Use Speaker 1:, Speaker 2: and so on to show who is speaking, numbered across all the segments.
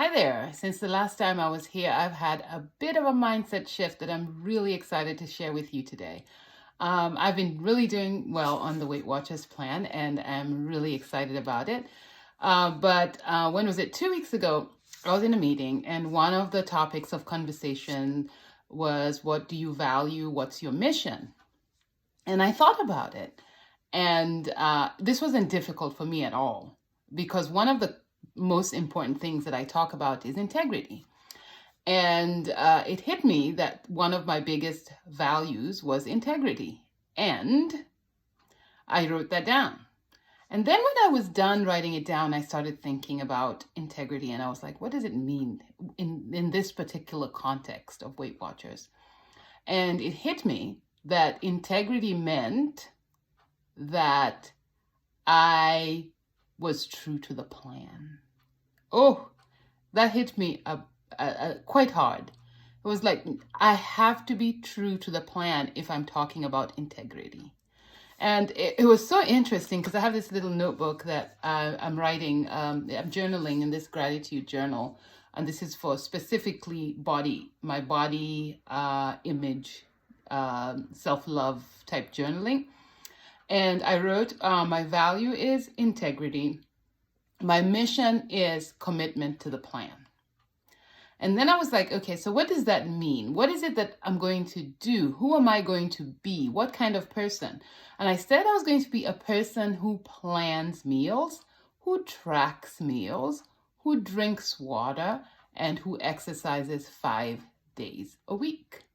Speaker 1: Hi there. Since the last time I was here, I've had a bit of a mindset shift that I'm really excited to share with you today. I've been really doing well on the Weight Watchers plan, and I'm really excited about it. But when was it? 2 weeks ago, I was in a meeting, and one of the topics of conversation was, what do you value? What's your mission? And I thought about it. And this wasn't difficult for me at all, because one of the most important things that I talk about is integrity. And it hit me that one of my biggest values was integrity. And I wrote that down. And then when I was done writing it down, I started thinking about integrity. And I was like, what does it mean in this particular context of Weight Watchers? And it hit me that integrity meant that I was true to the plan. Oh, that hit me quite hard. It was like, I have to be true to the plan if I'm talking about integrity. And it was so interesting because I have this little notebook that I'm writing, I'm journaling in this gratitude journal. And this is for specifically my body image, self-love type journaling. And I wrote, my value is integrity. My mission is commitment to the plan. And then I was like, okay, so what does that mean? What is it that I'm going to do? Who am I going to be? What kind of person? And I said I was going to be a person who plans meals, who tracks meals, who drinks water, and who exercises 5 days a week,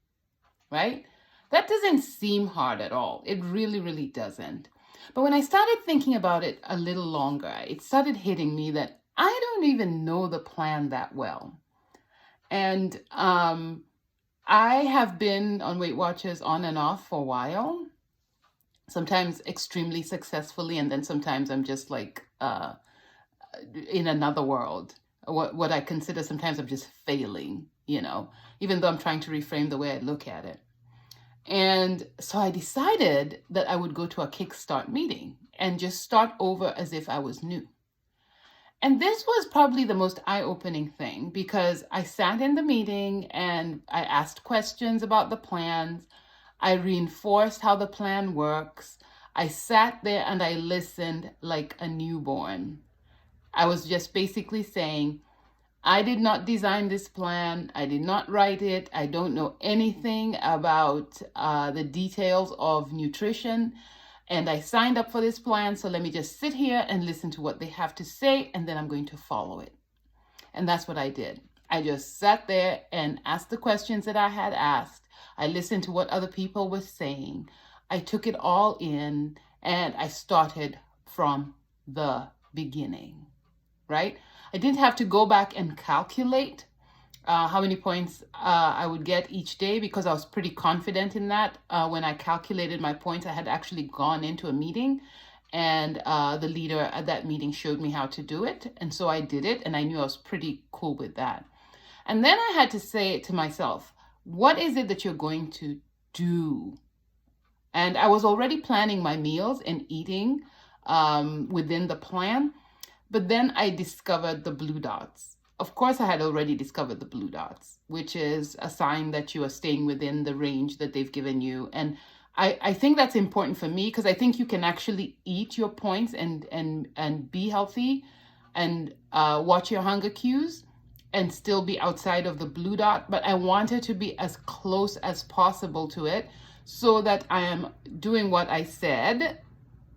Speaker 1: right? That doesn't seem hard at all. It really, really doesn't. But when I started thinking about it a little longer, it started hitting me that I don't even know the plan that well. And I have been on Weight Watchers on and off for a while, sometimes extremely successfully, and then sometimes I'm just like in another world. What I consider sometimes I'm just failing, even though I'm trying to reframe the way I look at it. And so I decided that I would go to a Kickstart meeting and just start over as if I was new. And this was probably the most eye-opening thing, because I sat in the meeting and I asked questions about the plans. I reinforced how the plan works. I sat there and I listened like a newborn. I was just basically saying, I did not design this plan. I did not write it. I don't know anything about the details of nutrition. And I signed up for this plan, so let me just sit here and listen to what they have to say, and then I'm going to follow it. And that's what I did. I just sat there and asked the questions that I had asked. I listened to what other people were saying. I took it all in, and I started from the beginning, right? I didn't have to go back and calculate how many points I would get each day, because I was pretty confident in that. When I calculated my points, I had actually gone into a meeting, and the leader at that meeting showed me how to do it. And so I did it, and I knew I was pretty cool with that. And then I had to say to myself, what is it that you're going to do? And I was already planning my meals and eating within the plan. But then I discovered the blue dots. Of course, I had already discovered the blue dots, which is a sign that you are staying within the range that they've given you. And I think that's important for me, because I think you can actually eat your points and be healthy and watch your hunger cues and still be outside of the blue dot. But I wanted to be as close as possible to it, so that I am doing what I said,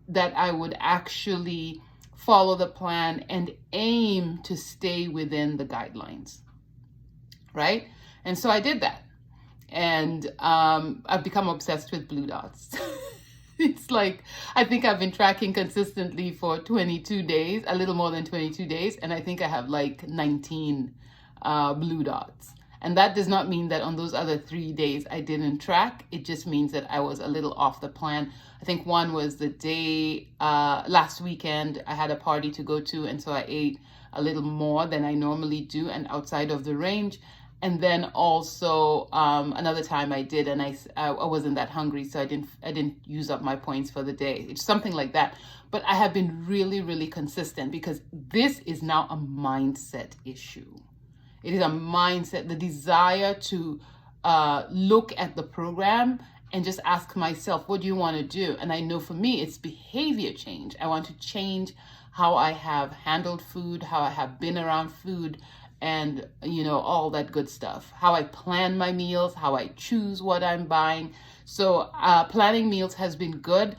Speaker 1: that I would actually follow the plan and aim to stay within the guidelines, right? And so I did that. And I've become obsessed with blue dots. It's like, I think I've been tracking consistently for 22 days, a little more than 22 days. And I think I have like 19 blue dots. And that does not mean that on those other 3 days I didn't track. It just means that I was a little off the plan. I think one was the day last weekend I had a party to go to, and so I ate a little more than I normally do and outside of the range. And then also another time I did, and I wasn't that hungry, so I didn't use up my points for the day. It's something like that. But I have been really, really consistent, because this is now a mindset issue. It is a mindset, the desire to look at the program and just ask myself, what do you want to do? And I know for me, it's behavior change. I want to change how I have handled food, how I have been around food, and all that good stuff. How I plan my meals, how I choose what I'm buying. So planning meals has been good.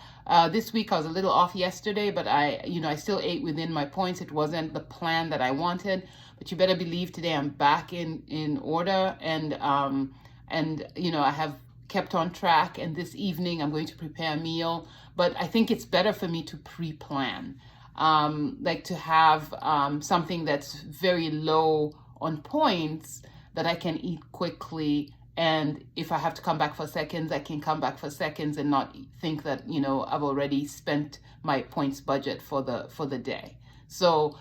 Speaker 1: This week I was a little off yesterday, but I still ate within my points. It wasn't the plan that I wanted, but you better believe today I'm back in order, and I have kept on track. And this evening I'm going to prepare a meal, but I think it's better for me to pre-plan. Like to have something that's very low on points that I can eat quickly. And if I have to come back for seconds, I can come back for seconds and not think that, I've already spent my points budget for the day. So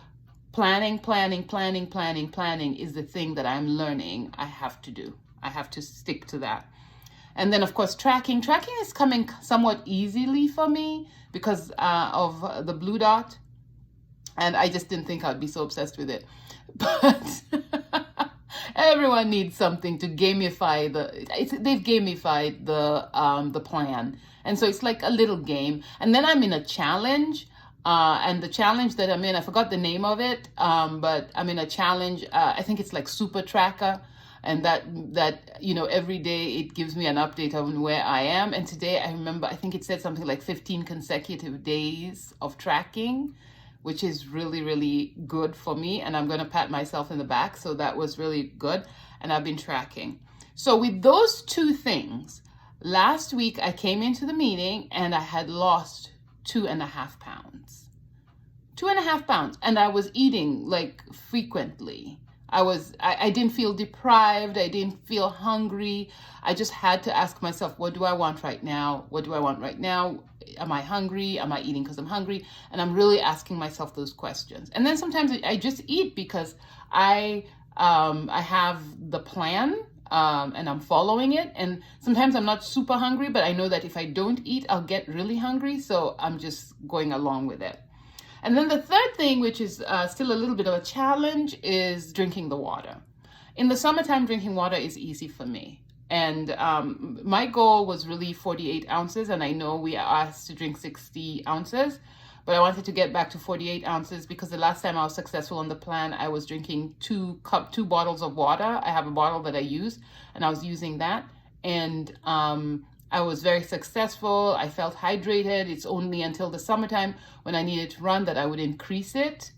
Speaker 1: planning is the thing that I'm learning I have to do. I have to stick to that. And then, of course, tracking. Tracking is coming somewhat easily for me because of the blue dot. And I just didn't think I'd be so obsessed with it. But everyone needs something to gamify they've gamified the plan. And so it's like a little game. And then I'm in a challenge. And the challenge that I'm in, I forgot the name of it, but I'm in a challenge. I think it's like Super Tracker. And that every day it gives me an update on where I am. And today I remember, I think it said something like 15 consecutive days of tracking, which is really, really good for me. And I'm going to pat myself in the back. So that was really good. And I've been tracking. So with those two things, last week I came into the meeting and I had lost 2.5 pounds. 2.5 pounds. And I was eating like frequently. I didn't feel deprived. I didn't feel hungry. I just had to ask myself, what do I want right now? What do I want right now? Am I hungry? Am I eating because I'm hungry? And I'm really asking myself those questions. And then sometimes I just eat because I have the plan and I'm following it. And sometimes I'm not super hungry, but I know that if I don't eat, I'll get really hungry. So I'm just going along with it. And then the third thing, which is still a little bit of a challenge, is drinking the water. In the summertime, drinking water is easy for me. And my goal was really 48 ounces. And I know we are asked to drink 60 ounces. But I wanted to get back to 48 ounces because the last time I was successful on the plan, I was drinking 2 bottles of water. I have a bottle that I use, and I was using that. And I was very successful. I felt hydrated. It's only until the summertime when I needed to run that I would increase it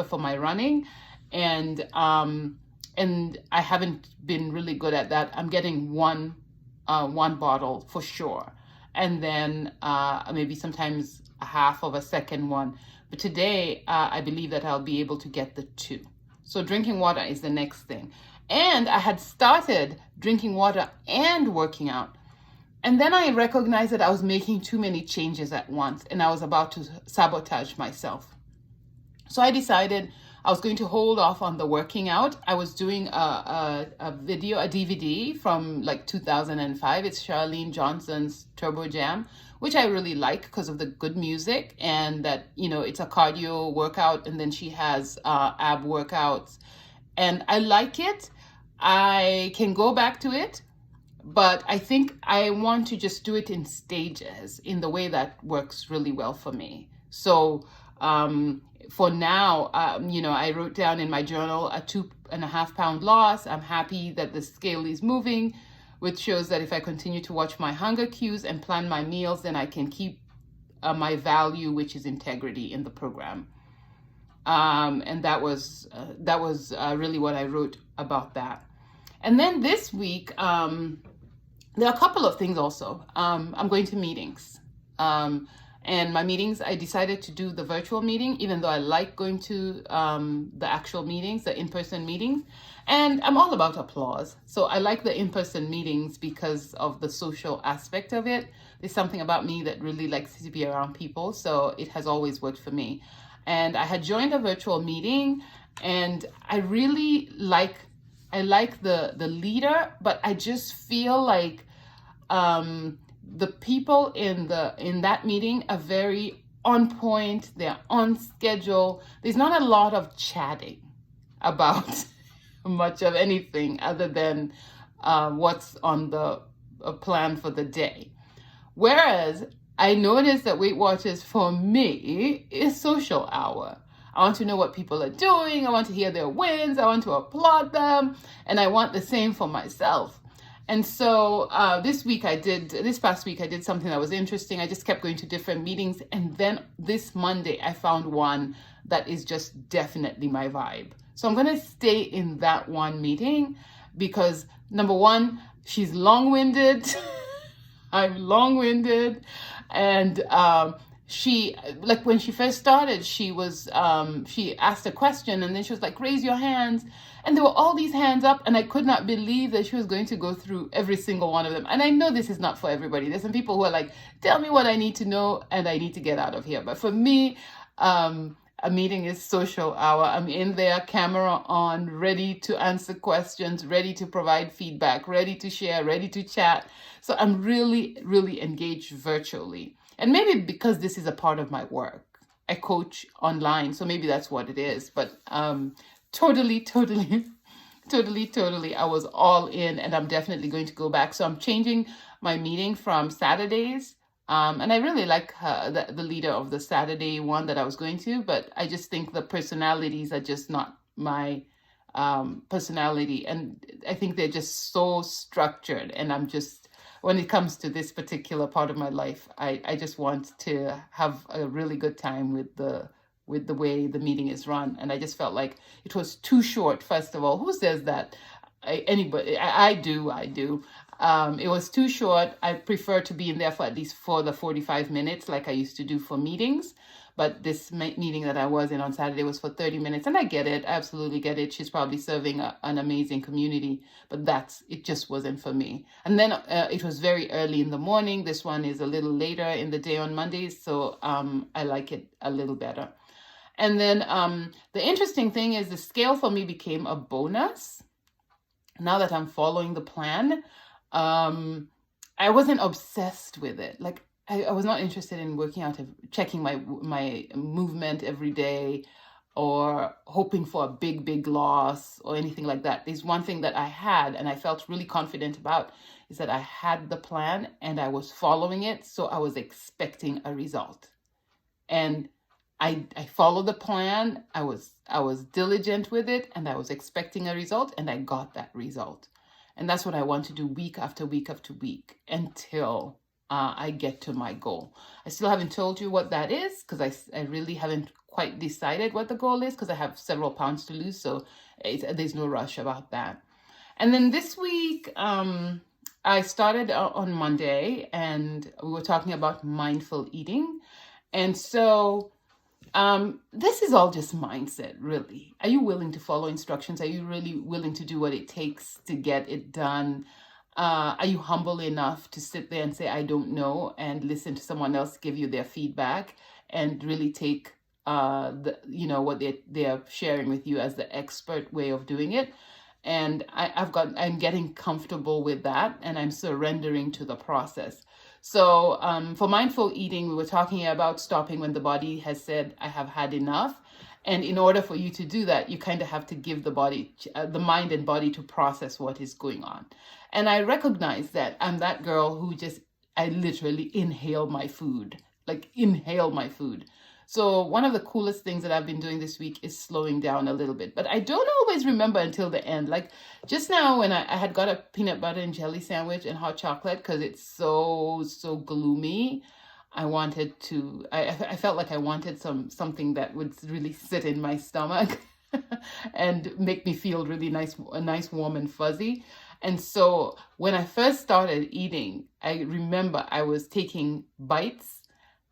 Speaker 1: for my running. And I haven't been really good at that. I'm getting one bottle for sure. And then maybe sometimes a half of a second one. But today, I believe that I'll be able to get the 2. So drinking water is the next thing. And I had started drinking water and working out. And then I recognized that I was making too many changes at once and I was about to sabotage myself. So I decided I was going to hold off on the working out. I was doing a DVD from like 2005. It's Charlene Johnson's Turbo Jam, which I really like because of the good music and that, it's a cardio workout. And then she has ab workouts and I like it. I can go back to it. But I think I want to just do it in stages in the way that works really well for me. So for now, I wrote down in my journal a 2.5 pound loss. I'm happy that the scale is moving, which shows that if I continue to watch my hunger cues and plan my meals, then I can keep my value, which is integrity in the program. And that was really what I wrote about that. And then this week, there are a couple of things also. I'm going to meetings. And my meetings, I decided to do the virtual meeting, even though I like going to the actual meetings, the in-person meetings. And I'm all about applause. So I like the in-person meetings because of the social aspect of it. There's something about me that really likes to be around people. So it has always worked for me. And I had joined a virtual meeting and I really like the leader, but I just feel like the people in that meeting are very on point. They're on schedule. There's not a lot of chatting about much of anything other than what's on the plan for the day. Whereas I noticed that Weight Watchers for me is social hour. I want to know what people are doing. I want to hear their wins. I want to applaud them. And I want the same for myself. And so this past week, I did something that was interesting. I just kept going to different meetings. And then this Monday, I found one that is just definitely my vibe. So I'm going to stay in that one meeting because, number one, she's long-winded. I'm long-winded. And she, like when she first started, she asked a question and then she was like, raise your hands. And there were all these hands up and I could not believe that she was going to go through every single one of them. And I know this is not for everybody. There's some people who are like, tell me what I need to know and I need to get out of here. But for me, a meeting is social hour. I'm in there, camera on, ready to answer questions, ready to provide feedback, ready to share, ready to chat. So I'm really, really engaged virtually. And maybe because this is a part of my work, I coach online. So maybe that's what it is. But totally, I was all in and I'm definitely going to go back. So I'm changing my meeting from Saturdays. And I really like the leader of the Saturday one that I was going to, but I just think the personalities are just not my personality. And I think they're just so structured. And I'm just, when it comes to this particular part of my life, I just want to have a really good time with the way the meeting is run. And I just felt like it was too short, first of all. Who says that? Anybody? I do. It was too short. I prefer to be in there for at least for the 45 minutes like I used to do for meetings. But this meeting that I was in on Saturday was for 30 minutes. And I get it. I absolutely get it. She's probably serving an amazing community. But it just wasn't for me. And then it was very early in the morning. This one is a little later in the day on Mondays. So I like it a little better. And then the interesting thing is the scale for me became a bonus. Now that I'm following the plan, I wasn't obsessed with it. Like I was not interested in working out, checking my movement every day or hoping for a big loss or anything like that. There's one thing that I had and I felt really confident about is that I had the plan and I was following it. So I was expecting a result. And I followed the plan. I was diligent with it and I was expecting a result and I got that result. And that's what I want to do week after week after week until I get to my goal. I still haven't told you what that is because I really haven't quite decided what the goal is because I have several pounds to lose. So there's no rush about that. And then this week, I started on Monday and we were talking about mindful eating. And so this is all just mindset, really. Are you willing to follow instructions? Are you really willing to do what it takes to get it done? Are you humble enough to sit there and say, I don't know, and listen to someone else give you their feedback and really take what they're sharing with you as the expert way of doing it? And I'm getting comfortable with that and I'm surrendering to the process. So for mindful eating, we were talking about stopping when the body has said, I have had enough. And in order for you to do that, you kind of have to give the body, the mind and body to process what is going on. And I recognize that I'm that girl who I literally inhale my food. So one of the coolest things that I've been doing this week is slowing down a little bit. But I don't always remember until the end. Like just now when I had got a peanut butter and jelly sandwich and hot chocolate because it's so gloomy. I felt like I wanted something that would really sit in my stomach and make me feel really nice, warm and fuzzy. And so when I first started eating, I remember I was taking bites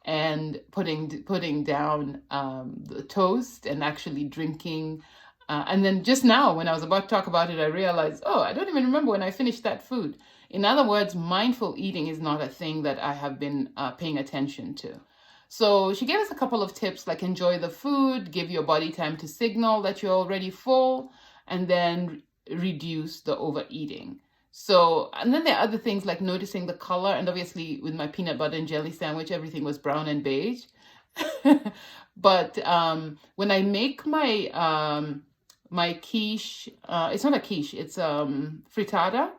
Speaker 1: and putting down the toast and actually drinking. And then just now, when I was about to talk about it, I realized, I don't even remember when I finished that food. In other words, mindful eating is not a thing that I have been paying attention to. So she gave us a couple of tips, like enjoy the food, give your body time to signal that you're already full, and then reduce the overeating. So, and then there are other things like noticing the color. And obviously with my peanut butter and jelly sandwich, everything was brown and beige. But when I make my my quiche. It's not a quiche, it's frittata.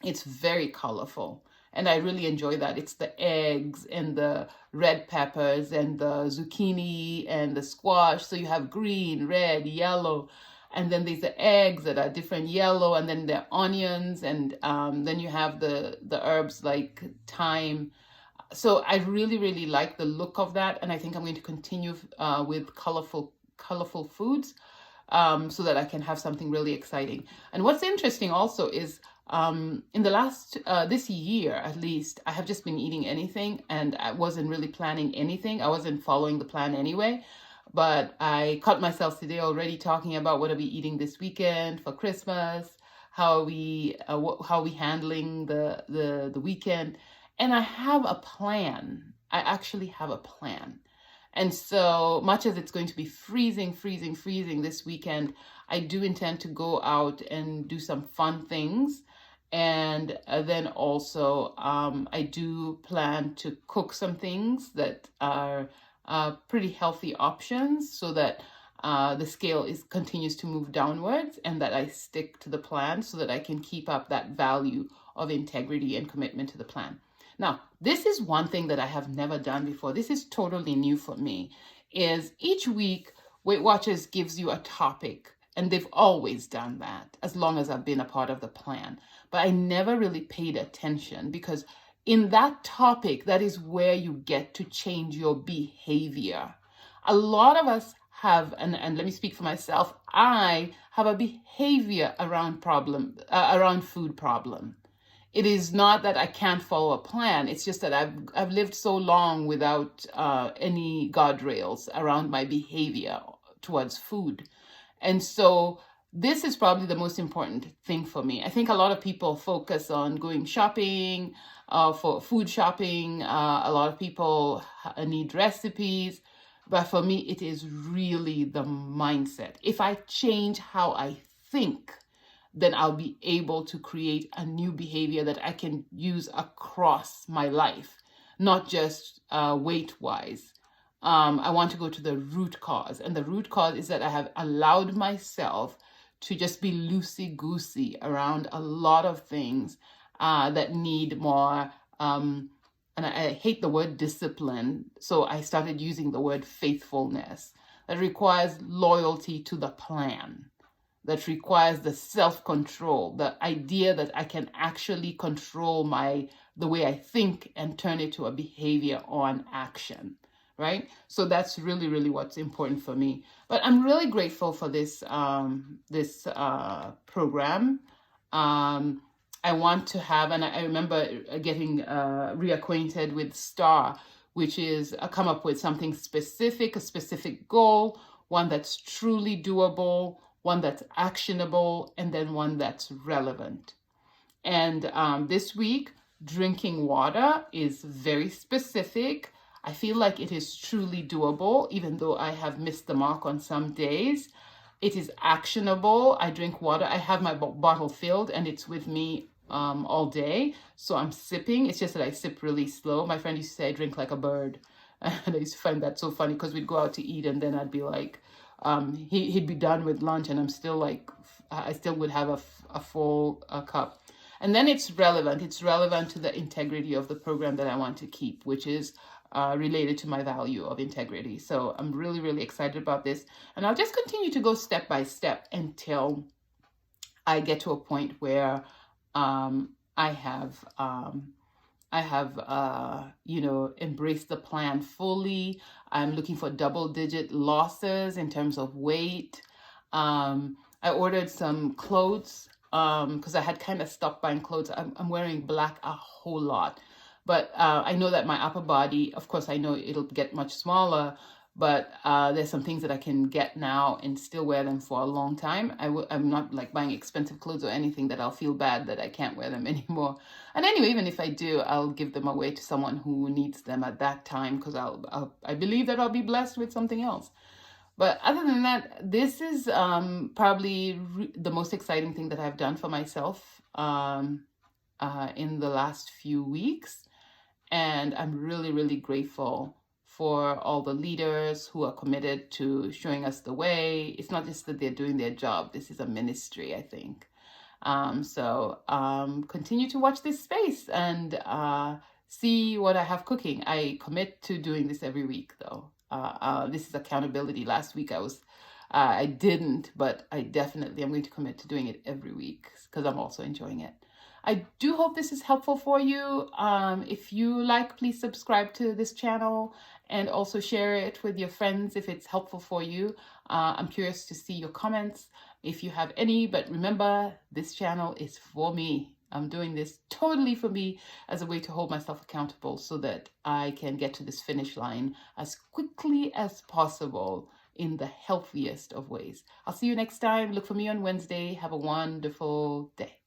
Speaker 1: It's very colorful. And I really enjoy that. It's the eggs and the red peppers and the zucchini and the squash. So you have green, red, yellow. And then there's the eggs that are different yellow. And then the onions. And then you have the herbs like thyme. So I really, really like the look of that. And I think I'm going to continue with colorful foods so that I can have something really exciting. And what's interesting also is in the last, this year at least, I have just been eating anything and I wasn't really planning anything. I wasn't following the plan anyway. But I caught myself today already talking about what are we eating this weekend for Christmas, how are we handling the weekend, and I have a plan. I actually have a plan. And so much as it's going to be freezing this weekend, I do intend to go out and do some fun things. And then also, I do plan to cook some things that are pretty healthy options so that the scale continues to move downwards and that I stick to the plan so that I can keep up that value of integrity and commitment to the plan. Now, this is one thing that I have never done before. This is totally new for me, is each week Weight Watchers gives you a topic, and they've always done that as long as I've been a part of the plan. But I never really paid attention because in that topic, that is where you get to change your behavior. A lot of us have, and let me speak for myself, I have a behavior around food problem. It is not that I can't follow a plan. It's just that I've lived so long without any guardrails around my behavior towards food. And so this is probably the most important thing for me. I think a lot of people focus on going shopping, for food shopping. A lot of people need recipes. But for me, it is really the mindset. If I change how I think, then I'll be able to create a new behavior that I can use across my life, not just weight-wise. I want to go to the root cause. And the root cause is that I have allowed myself to just be loosey-goosey around a lot of things that need more, and I hate the word discipline, so I started using the word faithfulness. That requires loyalty to the plan. That requires the self-control, the idea that I can actually control the way I think and turn it to a behavior or an action, right? So that's really, really what's important for me. But I'm really grateful for this program. I want to have, and I remember getting reacquainted with STAR, which is come up with something specific, a specific goal, one that's truly doable, one that's actionable, and then one that's relevant. And this week, drinking water is very specific. I feel like it is truly doable, even though I have missed the mark on some days. It is actionable. I drink water. I have my bottle filled, and it's with me all day. So I'm sipping. It's just that I sip really slow. My friend used to say I drink like a bird. And I used to find that so funny because we'd go out to eat, and then I'd be like, he'd be done with lunch and I'm still like, I still would have a full cup. And then it's relevant. It's relevant to the integrity of the program that I want to keep, which is related to my value of integrity. So I'm really, really excited about this. And I'll just continue to go step by step until I get to a point where I have embraced the plan fully. I'm looking for double-digit losses in terms of weight. I ordered some clothes because I had kind of stopped buying clothes. I'm wearing black a whole lot. But I know that my upper body, of course, I know it'll get much smaller, but there's some things that I can get now and still wear them for a long time. I'm not like buying expensive clothes or anything that I'll feel bad that I can't wear them anymore. And anyway, even if I do, I'll give them away to someone who needs them at that time because I believe that I'll be blessed with something else. But other than that, this is probably the most exciting thing that I've done for myself in the last few weeks. And I'm really, really grateful for all the leaders who are committed to showing us the way. It's not just that they're doing their job. This is a ministry, I think. Continue to watch this space and see what I have cooking. I commit to doing this every week, though. This is accountability. Last week I didn't, but I definitely am going to commit to doing it every week because I'm also enjoying it. I do hope this is helpful for you. If you like, please subscribe to this channel and also share it with your friends if it's helpful for you. I'm curious to see your comments if you have any, but remember, this channel is for me. I'm doing this totally for me as a way to hold myself accountable so that I can get to this finish line as quickly as possible in the healthiest of ways. I'll see you next time. Look for me on Wednesday. Have a wonderful day.